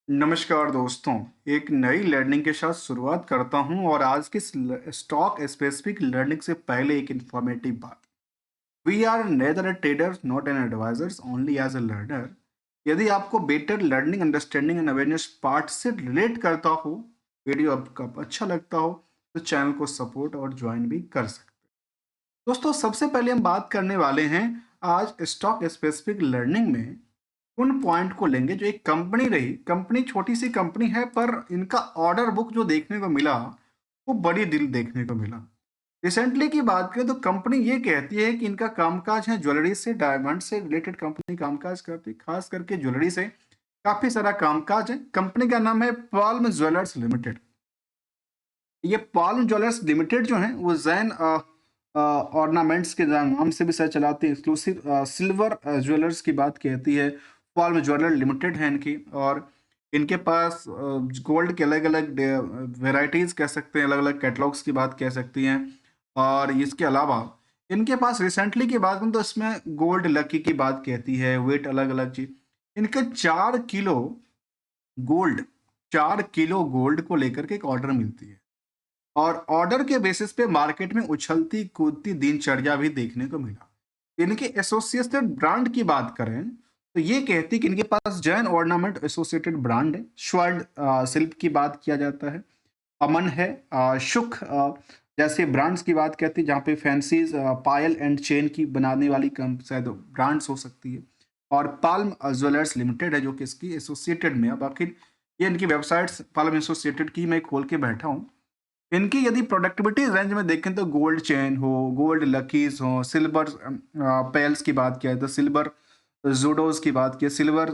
नमस्कार दोस्तों, एक नई लर्निंग के साथ शुरुआत करता हूं और आज की स्टॉक स्पेसिफिक लर्निंग से पहले एक इंफॉर्मेटिव बात। We are neither a traders not an advisers only as a learner. यदि आपको better learning understanding and awareness part से रिलेट करता हो, वीडियो आपका अच्छा लगता हो, तो चैनल को सपोर्ट और ज्वाइन भी कर सकते हैं। दोस्तों, सबसे पहले हम बात करने वाले हैं आज स्टॉक स्पेसिफिक लर्निंग में उन पॉइंट को लेंगे जो एक कंपनी रही। कंपनी छोटी सी कंपनी है, पर इनका ऑर्डर बुक जो देखने को मिला वो बड़ी डील देखने को मिला। रिसेंटली की बात करें तो कंपनी ये कहती है कि इनका कामकाज है ज्वेलरी से, डायमंड से रिलेटेड कंपनी कामकाज करती है, खास करके ज्वेलरी से काफी सारा कामकाज है। कंपनी का नाम है पाल्म ज्वेलर्स लिमिटेड। ये पाल्म ज्वेलर्स लिमिटेड जो है वो जैन ऑर्नामेंट्स के नाम से भी सर चलाती है। एक्सक्लूसिव सिल्वर ज्वेलर्स की बात कहती है। पाल्म ज्वेलर लिमिटेड है इनकी, और इनके पास गोल्ड के अलग अलग वेराइटीज कह सकते हैं, अलग अलग कैटलॉग्स की बात कह सकती हैं। और इसके अलावा इनके पास रिसेंटली की बात करूँ तो इसमें गोल्ड लकी की बात कहती है, वेट अलग अलग चीज। इनके 4 किलो गोल्ड 4 किलो गोल्ड को लेकर के एक ऑर्डर मिलती है, और ऑर्डर के बेसिस पे मार्केट में उछलती कूदती दिनचर्या भी देखने को मिला। इनके एसोसिएटेड ब्रांड की बात करें तो ये कहती है कि इनके पास जैन ऑर्नामेंट एसोसिएटेड ब्रांड है। स्वर्ड सिल्क की बात किया जाता है, अमन है, शुक जैसे ब्रांड्स की बात कहती है, जहाँ पे फैंसीज पायल एंड चेन की बनाने वाली शायद ब्रांड्स हो सकती है। और पाल्म ज्वेलर्स लिमिटेड है जो कि इसकी एसोसिएटेड में है। बाकी ये इनकी वेबसाइट्स पाल्म एसोसिएटेड की मैं खोल के बैठा हूँ। इनकी यदि प्रोडक्टिविटी रेंज में देखें तो गोल्ड चेन हो, गोल्ड लकीज हो, सिल्वर पेल्स की बात किया तो सिल्वर जूडोज की बात की, सिल्वर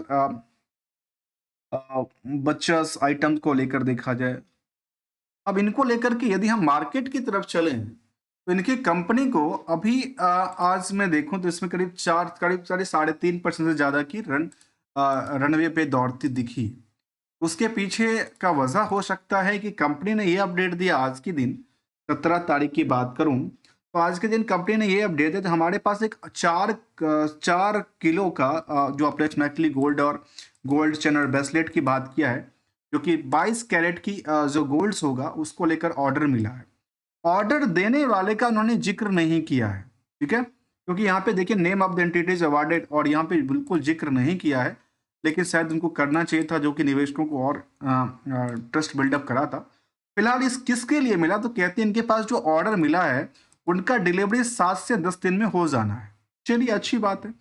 बच्चस आइटम को लेकर देखा जाए। अब इनको लेकर के यदि हम मार्केट की तरफ चलें तो इनकी कंपनी को अभी आज मैं देखूं तो इसमें करीब साढ़े 3.5% से ज्यादा की रनवे पे दौड़ती दिखी। उसके पीछे का वजह हो सकता है कि कंपनी ने ये अपडेट दिया आज के दिन, 17 तारीख की बात करूं तो आज के दिन कंपनी ने ये अपडेट दिया तो हमारे पास एक 4 किलो का जो अप्रोक्सीमेटली गोल्ड और गोल्ड चेन और ब्रेसलेट की बात किया है, जो कि 22 कैरेट की जो गोल्ड्स होगा उसको लेकर ऑर्डर मिला है। ऑर्डर देने वाले का उन्होंने जिक्र नहीं किया है, ठीक है, क्योंकि यहाँ पे देखिए name of the entities awarded, और यहाँ पे बिल्कुल जिक्र नहीं किया है, लेकिन शायद उनको करना चाहिए था, जो कि निवेशकों को और ट्रस्ट बिल्डअप करा था। फिलहाल इस किसके लिए मिला तो कहते हैं इनके पास जो ऑर्डर मिला है उनका डिलीवरी 7 से 10 दिन में हो जाना है। चलिए, अच्छी बात है।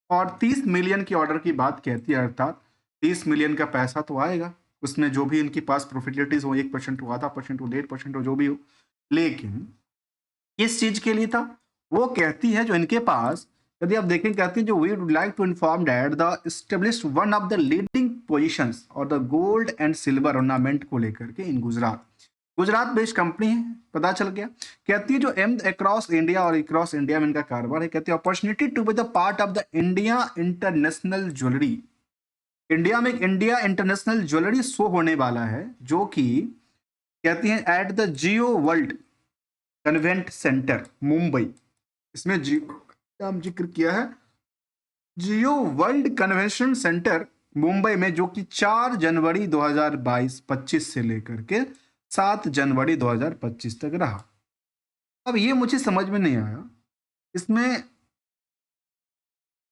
और 30 मिलियन की ऑर्डर की बात कहती है, अर्थात 30 मिलियन का पैसा तो आएगा। उसमें जो भी इनके पास प्रॉफिटेलिटीज हो, 1% हो, आधा परसेंट हो, 1.5% हो, जो भी हो। लेकिन किस चीज के लिए था वो कहती है जो इनके पास, यदि आप देखें, कहती है जो we would like to inform that the established one of the leading positions और the gold and silver ornament को लेकर के इन गुजरात बेस्ड कंपनी है, पता चल गया। कहती है जो एम अक्रॉस इंडिया, और अक्रॉस इंडिया में इनका कारोबार है। कहती है opportunity to be the part of the India international jewellery. India में एक इंडिया इंटरनेशनल ज्वेलरी शो होने वाला है, जो कि कहती है at the Jio world convent centre Mumbai. इसमें जियो का हम जिक्र किया है, जियो वर्ल्ड कन्वेंशन सेंटर मुंबई में, जो कि 4 जनवरी 2022-25 से लेकर के 7 जनवरी 2025 तक रहा। अब ये मुझे समझ में नहीं आया, इसमें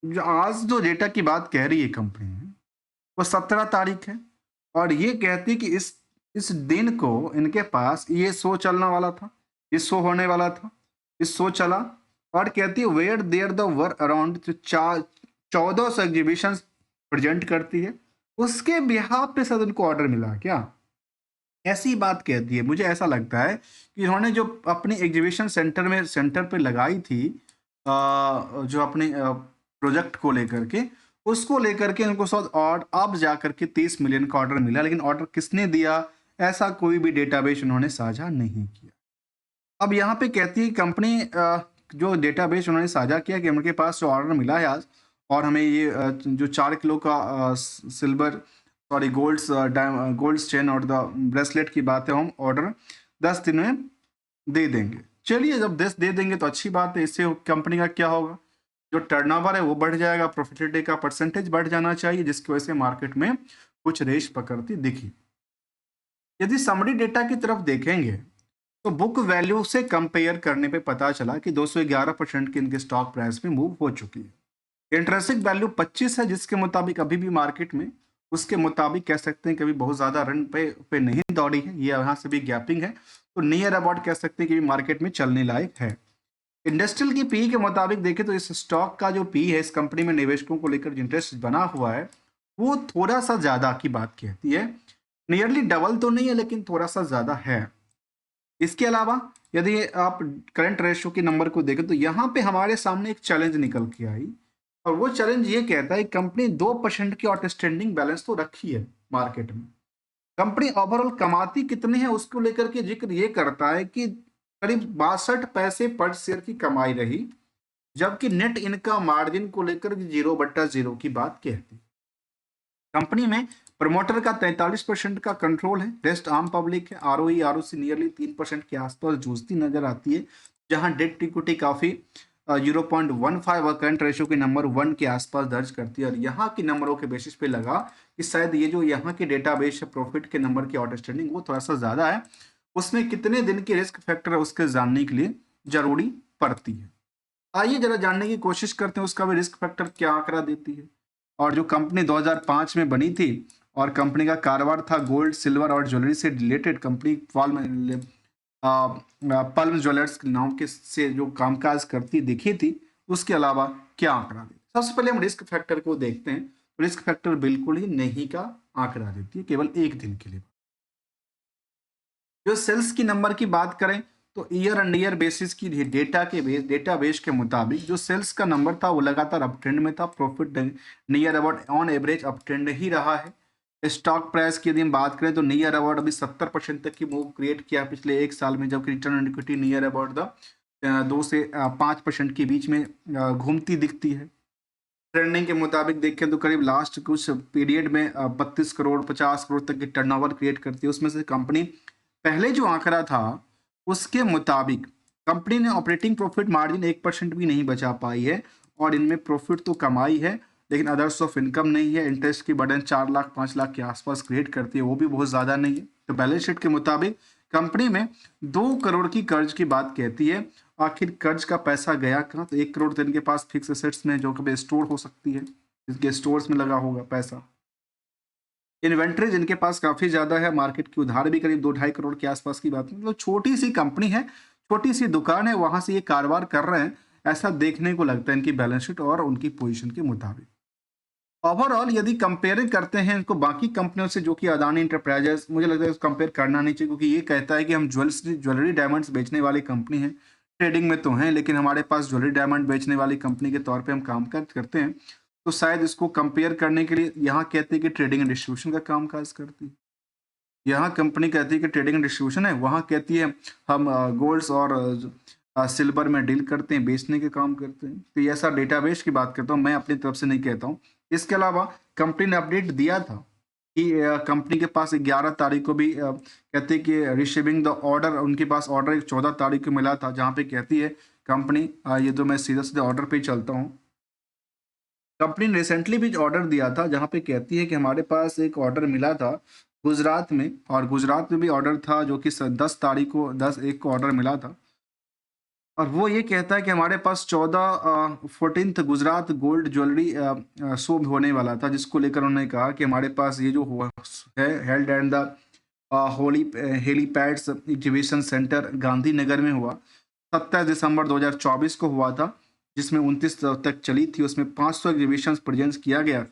जो आज जो डेटा की बात कह रही है कंपनी वो 17 तारीख है, और ये कहती है कि इस दिन को इनके पास ये शो चलने वाला था, ये शो होने वाला था, इस शो चला। और कहती है where there the were around 1400 exhibition present करती है, उसके बिहाफ पे शायद उनको ऑर्डर मिला क्या, ऐसी बात कहती है। मुझे ऐसा लगता है कि इन्होंने जो अपनी एग्जीबिशन सेंटर पे लगाई थी जो अपने प्रोजेक्ट को लेकर के, उसको लेकर के इनको शायद और अब जाकर के 30 मिलियन का ऑर्डर मिला, लेकिन ऑर्डर किसने दिया ऐसा कोई भी डेटाबेस उन्होंने साझा नहीं किया। अब यहाँ पे कहती है कंपनी जो डेटाबेस उन्होंने साझा किया कि उनके पास जो ऑर्डर मिला है आज, और हमें ये जो 4 किलो का सिल्वर सॉरी गोल्ड्स चेन और द ब्रेसलेट की बात है, हम ऑर्डर 10 दिन में दे देंगे। चलिए, जब 10 दे देंगे तो अच्छी बात है। इससे कंपनी का क्या होगा, जो टर्नओवर है वो बढ़ जाएगा, प्रॉफिटेबिलिटी का परसेंटेज बढ़ जाना चाहिए, जिसकी वजह से मार्केट में कुछ रेस पकड़ती दिखी। यदि समरी डेटा की तरफ देखेंगे तो बुक वैल्यू से कंपेयर करने पे पता चला कि 211% की इनके स्टॉक प्राइस में मूव हो चुकी है। इंट्रिंसिक वैल्यू 25 है, जिसके मुताबिक अभी भी मार्केट में उसके मुताबिक कह सकते हैं कि अभी बहुत ज्यादा रन पे नहीं दौड़ी है, ये यहाँ से भी गैपिंग है, तो नियर अबाउट कह सकते हैं कि मार्केट में चलने लायक है। इंडस्ट्रियल की पी के मुताबिक देखें तो इस स्टॉक का जो पी है, इस कंपनी में निवेशकों को लेकर जो इंटरेस्ट बना हुआ है वो थोड़ा सा ज्यादा की बात कहती है। नियरली डबल तो नहीं है लेकिन थोड़ा सा ज्यादा है। इसके अलावा यदि आप करंट रेशियो के नंबर को देखें तो यहाँ पे हमारे सामने एक चैलेंज निकल के आई, और वो चैलेंज ये कहता है कंपनी 2% की आउटस्टैंडिंग बैलेंस तो रखी है मार्केट में। कंपनी ओवरऑल कमाती कितने हैं उसको लेकर के जिक्र ये करता है कि करीब 62 पैसे पर शेयर की कमाई रही, जबकि नेट इनकम मार्जिन को लेकर 0/0 की बात कहती है। कंपनी में प्रमोटर का 43% का कंट्रोल है, रेस्ट आम पब्लिक है। आरओई आरओसी नियरली 3% के आसपास जूझती नजर आती है, जहां डेट इक्विटी काफी 0.15 और करंट रेशियो के नंबर 1 के आसपास दर्ज करती है। और यहाँ की नंबरों के बेसिस पे लगा कि शायद ये जो यहाँ की डेटाबेस है प्रॉफिट के नंबर की आउटस्टैंडिंग वो थोड़ा सा ज्यादा है, उसमें कितने दिन की रिस्क फैक्टर है उसके जानने के लिए जरूरी पड़ती है। आइए जरा जानने की कोशिश करते हैं उसका भी रिस्क फैक्टर क्या आंकड़ा देती है। और जो कंपनी 2005 में बनी थी और कंपनी का कारोबार था गोल्ड सिल्वर और ज्वेलरी से रिलेटेड, कंपनी पल्म ज्वेलर्स के नाम के से जो कामकाज करती दिखी थी, उसके अलावा क्या आंकड़ा देती। सबसे पहले हम रिस्क फैक्टर को देखते हैं। रिस्क फैक्टर बिल्कुल ही नहीं का आंकड़ा देती है, केवल एक दिन के लिए। जो सेल्स की नंबर की बात करें तो ईयर एंड ईयर बेसिस की डेटाबेस के मुताबिक जो सेल्स का नंबर था वो लगातार अप ट्रेंड में था। Profit near about on average up trend ही रहा है। स्टॉक प्राइस की यदि हम बात करें तो नियर अबाउट अभी 70% तक की मूव क्रिएट किया पिछले एक साल में, जबकि return on equity near about the 2 से 5% के बीच में घूमती दिखती है। ट्रेंडिंग के मुताबिक देखें तो करीब लास्ट कुछ पीरियड में 32 करोड़ 50 करोड़ तक की टर्नओवर क्रिएट करती है। उसमें से कंपनी पहले जो आंकड़ा था उसके मुताबिक कंपनी ने ऑपरेटिंग प्रॉफिट मार्जिन 1% भी नहीं बचा पाई है, और इनमें प्रॉफिट तो कमाई है लेकिन अदर्स ऑफ इनकम नहीं है। इंटरेस्ट की बर्डन 4 लाख 5 लाख के आसपास क्रिएट करती है, वो भी बहुत ज़्यादा नहीं है। तो बैलेंस शीट के मुताबिक कंपनी में 2 करोड़ की कर्ज की बात कहती है। आखिर कर्ज का पैसा गया कहाँ? तो 1 करोड़ तो इनके पास फिक्स एसेट्स में जो कभी स्टोर हो सकती है, इसके स्टोर्स में लगा होगा पैसा। इन्वेंट्री जिनके पास काफी ज्यादा है, मार्केट की उधार भी करीब 2-2.5 करोड़ के आसपास की बात है। मतलब छोटी सी कंपनी है, छोटी सी दुकान है, वहां से ये कारोबार कर रहे हैं, ऐसा देखने को लगता है इनकी बैलेंस शीट और उनकी पोजीशन के मुताबिक। ओवरऑल यदि कंपेयर करते हैं इनको बाकी कंपनियों से, जो कि अदानी इंटरप्राइजेस, मुझे लगता है कंपेयर करना नहीं चाहिए, क्योंकि ये कहता है कि हम ज्वेलरी डायमंड्स बेचने वाली कंपनी है। ट्रेडिंग में तो हैं लेकिन हमारे पास ज्वेलरी डायमंड बेचने वाली कंपनी के तौर पे हम काम करते हैं, तो शायद इसको कंपेयर करने के लिए यहाँ कहते हैं कि ट्रेडिंग एंड डिस्ट्रीब्यूशन का काम काज करती है। यहाँ कंपनी कहती है कि ट्रेडिंग एंड डिस्ट्रीब्यूशन है, वहाँ कहती है हम गोल्ड्स और सिल्वर में डील करते हैं, बेचने के काम करते हैं। तो ये ऐसा डेटाबेस की बात करता हूँ, मैं अपनी तरफ से नहीं कहता हूँ। इसके अलावा कंपनी ने अपडेट दिया था कि कंपनी के पास 11 तारीख को भी कहते हैं कि रिसीविंग द ऑर्डर, उनके पास ऑर्डर 14 तारीख को मिला था, जहाँ पे कहती है कंपनी, ये तो मैं सीधे सीधे ऑर्डर पे ही चलता हूँ। कंपनी ने रिसेंटली भी ऑर्डर दिया था, जहाँ पे कहती है कि हमारे पास एक ऑर्डर मिला था गुजरात में, और गुजरात में भी ऑर्डर था जो कि 10 तारीख को 10/1 को ऑर्डर मिला था। और वो ये कहता है कि हमारे पास 14 गुजरात गोल्ड ज्वेलरी शो होने वाला था, जिसको लेकर उन्होंने कहा कि हमारे पास ये जो हुआ है held and the Holi helipads exhibition centre Gandhinagar में हुआ। 27 दिसंबर 2024 को हुआ था, जिसमें 29 तक चली थी। उसमें 500 एग्जीबिशन प्रेजेंस किया गया।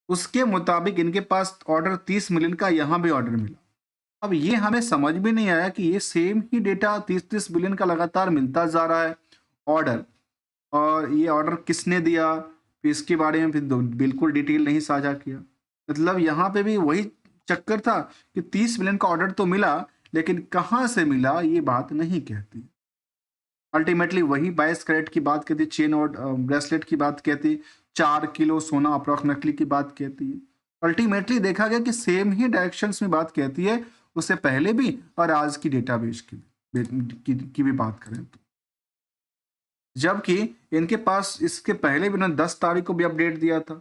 उसके मुताबिक इनके पास ऑर्डर 30 मिलियन का यहाँ भी ऑर्डर मिला। अब ये हमें समझ में नहीं आया कि ये सेम ही डेटा 30-30 बिलियन का लगातार मिलता जा रहा है ऑर्डर, और ये ऑर्डर किसने दिया, फिर इसके बारे में फिर बिल्कुल डिटेल नहीं साझा किया। मतलब यहाँ पे भी वही चक्कर था कि 30 मिलियन का ऑर्डर तो मिला, लेकिन कहाँ से मिला ये बात नहीं कहती। अल्टीमेटली वही 22 कैरेट की बात कहती, चेन और ब्रेसलेट की बात कहती, 4 किलो सोना अप्रोक्सीमेटली की बात कहती है। अल्टीमेटली देखा गया कि सेम ही डायरेक्शंस में बात कहती है, उससे पहले भी और आज की डेटाबेस की भी बात करें तो। जबकि इनके पास इसके पहले भी ना 10 तारीख को भी अपडेट दिया था,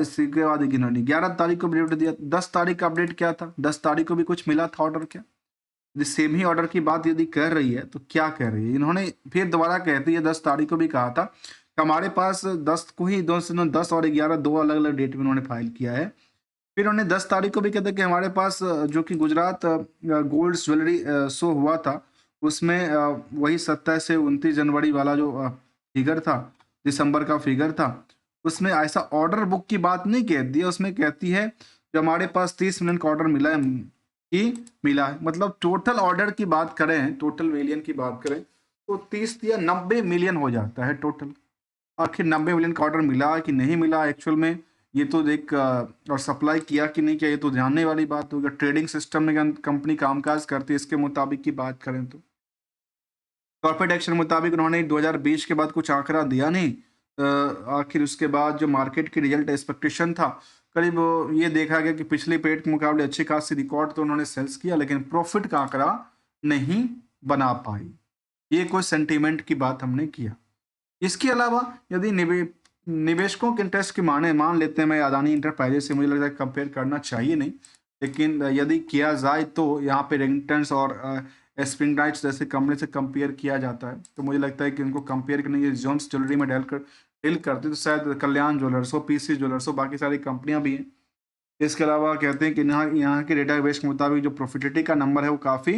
इसके बाद 11 तारीख को अपडेट दिया। 10 तारीख का अपडेट क्या था? 10 तारीख को भी कुछ मिला था ऑर्डर क्या? यदि सेम ही ऑर्डर की बात यदि कर रही है तो क्या कह रही है? इन्होंने फिर दोबारा कहती है 10 तारीख को भी कहा था कि हमारे पास 10 को ही 10 और 11 दो अलग अलग डेट में उन्होंने फाइल किया है। फिर उन्होंने 10 तारीख को भी कहते कि हमारे पास जो कि गुजरात गोल्ड ज्वेलरी शो हुआ था उसमें वही 27 से 29 जनवरी वाला जो फिगर था, दिसंबर का फिगर था, उसमें ऐसा ऑर्डर बुक की बात नहीं कहती है, उसमें कहती है जो हमारे पास 30 मिलियन का ऑर्डर मिला है कि मिला है। मतलब टोटल ऑर्डर की बात करें, टोटल मिलियन की बात करें तो 30 या 90 मिलियन हो जाता है टोटल। आखिर 90 मिलियन का ऑर्डर मिला कि नहीं मिला एक्चुअल में, ये तो देख और सप्लाई किया कि नहीं किया ये तो जानने वाली बात होगी। ट्रेडिंग सिस्टम में कंपनी कामकाज करती है इसके मुताबिक की बात करें तो कॉर्पोरेट एक्शन मुताबिक उन्होंने 2020 के बाद कुछ आंकड़ा दिया नहीं। आखिर उसके बाद जो मार्केट की रिजल्ट एक्सपेक्टेशन था करीब ये देखा गया कि पिछले पेड के मुकाबले अच्छी खासी रिकॉर्ड तो उन्होंने सेल्स किया लेकिन प्रॉफिट का आंकड़ा नहीं बना पाई। ये कोई सेंटीमेंट की बात हमने किया। इसके अलावा यदि निवेशकों के इंटरेस्ट की मान लेते हैं, मैं अदानी इंटरप्राइजेस से मुझे लगता है कंपेयर करना चाहिए नहीं, लेकिन यदि किया जाए तो यहाँ पे रेंगटन्स और स्प्रिंग राइट्स जैसे कंपनी से कंपेयर किया जाता है तो मुझे लगता है कि उनको कंपेयर करने ये जोन्स ज्वेलरी में डील करते तो शायद कल्याण ज्वेलर्स हो, पीसी ज्वेलर्स हो, बाकी सारी कंपनियां भी हैं। इसके अलावा कहते हैं कि यहाँ के डेटाबेस के मुताबिक जो प्रॉफिटेबिलिटी का नंबर है वो काफ़ी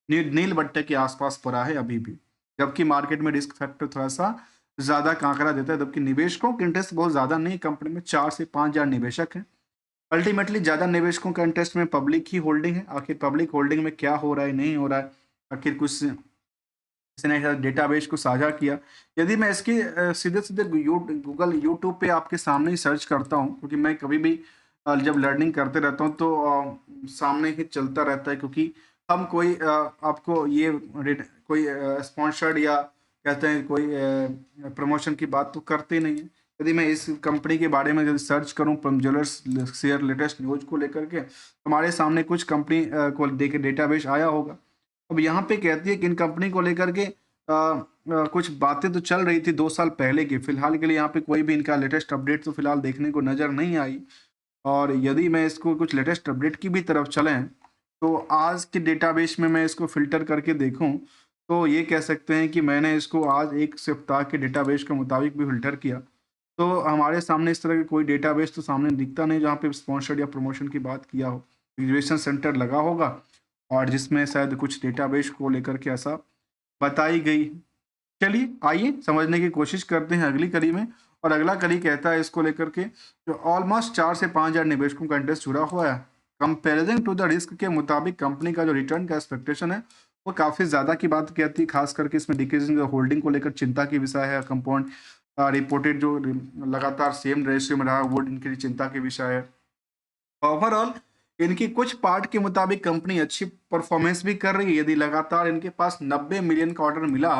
नील बट्टे के आसपास पड़ा है अभी भी, जबकि मार्केट में रिस्क फैक्टर थोड़ा सा ज़्यादा कांकरा देता है, जबकि निवेशकों के इंटरेस्ट बहुत ज़्यादा नहीं, कंपनी में 4 से 5 हज़ार निवेशक हैं। अल्टीमेटली ज़्यादा निवेशकों का इंटरेस्ट में पब्लिक ही होल्डिंग है। आखिर पब्लिक होल्डिंग में क्या हो रहा है नहीं हो रहा है, आखिर कुछ किसी ने डेटाबेस को साझा किया। यदि मैं इसकी सीधे सीधे गूगल यूट्यूब पे आपके सामने ही सर्च करता हूँ, क्योंकि मैं कभी भी जब लर्निंग करते रहता हूँ तो सामने ही चलता रहता है, क्योंकि हम कोई आपको ये कोई स्पॉन्सर्ड या कहते हैं कोई प्रमोशन की बात तो करते नहीं है। यदि मैं इस कंपनी के बारे में यदि सर्च करूं ज्वेलर्स शेयर लेटेस्ट न्यूज को लेकर के, हमारे सामने कुछ कंपनी को देख डेटाबेस आया होगा। अब यहाँ पे कहती है कि इन कंपनी को लेकर के कुछ बातें तो चल रही थी 2 साल पहले की, फिलहाल के लिए यहाँ पे कोई भी इनका लेटेस्ट अपडेट तो फिलहाल देखने को नज़र नहीं आई। और यदि मैं इसको कुछ लेटेस्ट अपडेट की भी तरफ चलें तो आज के डेटाबेस में मैं इसको फिल्टर करके देखूं तो ये कह सकते हैं कि मैंने इसको आज एक सप्ताह के डेटाबेस के मुताबिक भी फिल्टर किया तो हमारे सामने इस तरह का कोई डेटाबेस तो सामने दिखता नहीं जहाँ पे स्पॉन्सर्ड या प्रमोशन की बात किया हो। एग्जीबिशन सेंटर लगा होगा और जिसमें शायद कुछ डेटाबेस को लेकर के ऐसा बताई गई। चलिए आइए समझने की कोशिश करते हैं अगली कड़ी में। और अगला कड़ी कहता है इसको लेकर के जो ऑलमोस्ट 4 से 5 हज़ार निवेशकों का इंटरेस्ट जुड़ा हुआ है। कंपेरिजन टू द रिस्क के मुताबिक कंपनी का जो रिटर्न का एक्सपेक्टेशन है वो काफ़ी ज़्यादा की बात कहती है, खास करके इसमें डिक्रीजिंग होल्डिंग को लेकर चिंता की विषय है। कंपाउंड रिपोर्टेड जो लगातार सेम रेशियो में रहा वो इनकी चिंता की विषय है। ओवरऑल इनकी कुछ पार्ट के मुताबिक कंपनी अच्छी परफॉर्मेंस भी कर रही है। यदि लगातार इनके पास 90 मिलियन का ऑर्डर मिला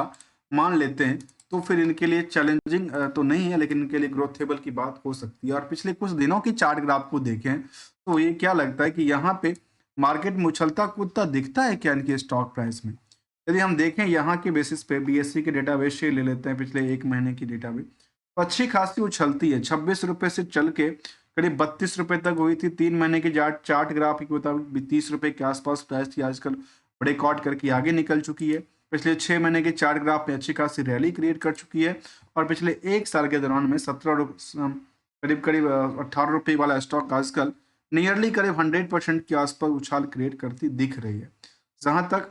मान लेते हैं तो फिर इनके लिए चैलेंजिंग तो नहीं है, लेकिन इनके लिए ग्रोथेबल की बात हो सकती है। और पिछले कुछ दिनों की चार्ट ग्राफ को देखें तो ये क्या लगता है कि यहाँ पे मार्केट में उछलता कूदता दिखता है क्या इनके स्टॉक प्राइस में? यदि हम देखें यहाँ के बेसिस पे बीएससी के डेटाबेस से ले लेते हैं पिछले 1 महीने की डेटाबेस, तो अच्छी खासी उछलती है। 26 रुपये से चल के करीब 32 रुपये तक हुई थी। 3 महीने की चार्ट ग्राफ के मुताबिक 30 रुपये के आसपास प्राइस थी, आजकल रिकॉर्ड करके आगे निकल चुकी है। पिछले 6 महीने के चार्ट ग्राफ में अच्छी खासी रैली क्रिएट कर चुकी है और पिछले 1 साल के दौरान में 17 करीब करीब 18 रुपये वाला स्टॉक आजकल नियरली करीब 100% के आसपास उछाल क्रिएट करती दिख रही है। जहां तक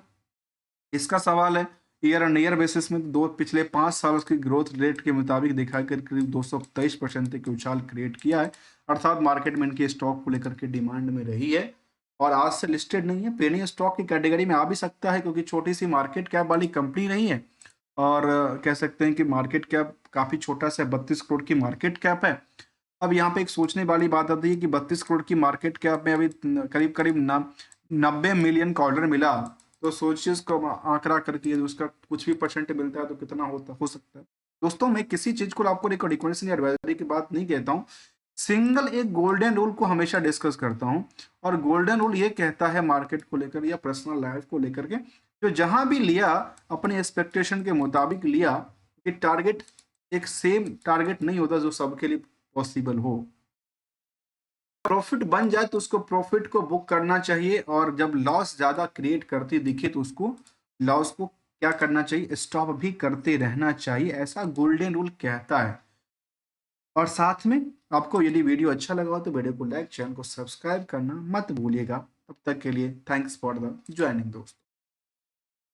इसका सवाल है ईयर ऑन ईयर बेसिस में दो पिछले 5 साल की ग्रोथ रेट के मुताबिक देखा कर करीब 223% तक की उछाल क्रिएट किया है। अर्थात मार्केट में इनके स्टॉक को लेकर के डिमांड में रही है और आज से लिस्टेड नहीं है, पेनी स्टॉक की कैटेगरी में आ भी सकता है क्योंकि छोटी सी मार्केट कैप वाली कंपनी नहीं है। और कह सकते हैं कि मार्केट कैप काफ़ी छोटा सा 32 करोड़ की मार्केट कैप है। अब यहाँ पे एक सोचने वाली बात आती है कि 32 करोड़ की मार्केट कैप में अभी करीब करीब 90 मिलियन का ऑर्डर मिला, तो सोचिए उसको आंकड़ा करके यदि उसका कुछ भी परसेंट मिलता है तो कितना हो सकता है। दोस्तों मैं किसी चीज को आपको रिकमेंडेशन या एडवाइजरी की बात नहीं कहता हूँ, सिंगल एक गोल्डन रूल को हमेशा डिस्कस करता हूँ। और गोल्डन रूल ये कहता है मार्केट को लेकर या पर्सनल लाइफ को लेकर के, जो जहां भी लिया अपने एक्सपेक्टेशन के मुताबिक लिया कि टारगेट एक सेम टारगेट नहीं होता जो सबके लिए पॉसिबल हो। प्रॉफिट बन जाए तो उसको प्रॉफिट को बुक करना चाहिए, और जब लॉस ज़्यादा क्रिएट करती दिखे तो उसको लॉस को क्या करना चाहिए, स्टॉप भी करते रहना चाहिए, ऐसा गोल्डन रूल कहता है। और साथ में आपको यदि वीडियो अच्छा लगा हो तो वीडियो को लाइक, चैनल को सब्सक्राइब करना मत भूलिएगा। तब तक के लिए थैंक्स फॉर द ज्वाइनिंग दोस्तों।